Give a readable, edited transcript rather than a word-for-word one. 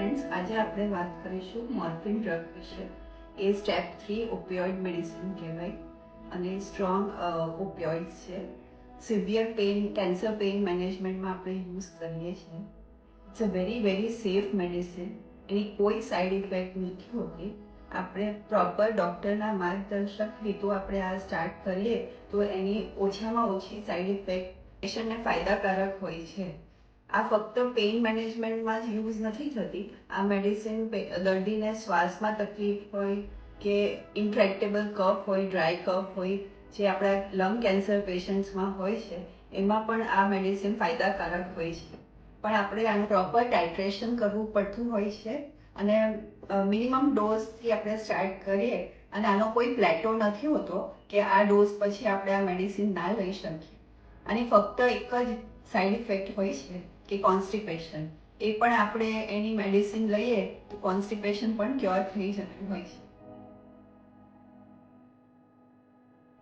Friends, આજે આપણે વાત કરીશું મોર્ફિન ડ્રગ વિશે. એ સ્ટેપ 3 ઓપિયોઇડ મેડિસિન કહેવાય અને સ્ટ્રોંગ ઓપિયોઇડ્સ છે. સિવિયર પેઇન, કેન્સર પેઇન મેનેજમેન્ટમાં આપણે યુઝ કરીએ છીએ. It's a very safe medicine. Any કોઈ સાઈડ ઇફેક્ટ નથી હોતી. આપણે પ્રોપર ડૉક્ટરના માર્ગદર્શક હેતુ આપણે આ સ્ટાર્ટ કરીએ તો એની ઓછામાં ઓછી સાઈડ ઇફેક્ટ પેશન્ટને ફાયદાકારક હોય છે. આ ફક્ત પેઇન મેનેજમેન્ટમાં જ યુઝ નથી થતી. આ મેડિસિન દર્દીને શ્વાસમાં તકલીફ હોય કે ઇન્ટ્રેક્ટેબલ કફ હોય, ડ્રાય કફ હોય, જે આપણા લંગ કેન્સર પેશન્ટ્સમાં હોય છે, એમાં પણ આ મેડિસિન ફાયદાકારક હોય છે. પણ આપણે આનું પ્રોપર ટાઇટ્રેશન કરવું પડતું હોય છે અને મિનિમમ ડોઝથી આપણે સ્ટાર્ટ કરીએ અને આનો કોઈ પ્લેટો નથી હોતો કે આ ડોઝ પછી આપણે આ મેડિસિન ના લઈ શકીએ. અને ફક્ત એક જ સાઈડ ઇફેક્ટ હોય છે કે કોન્સ્ટિપેશન. એ પણ આપણે એની મેડિસિન લઈએ તો કોન્સ્ટિપેશન પણ ક્યોર થઈ જતું હોય છે.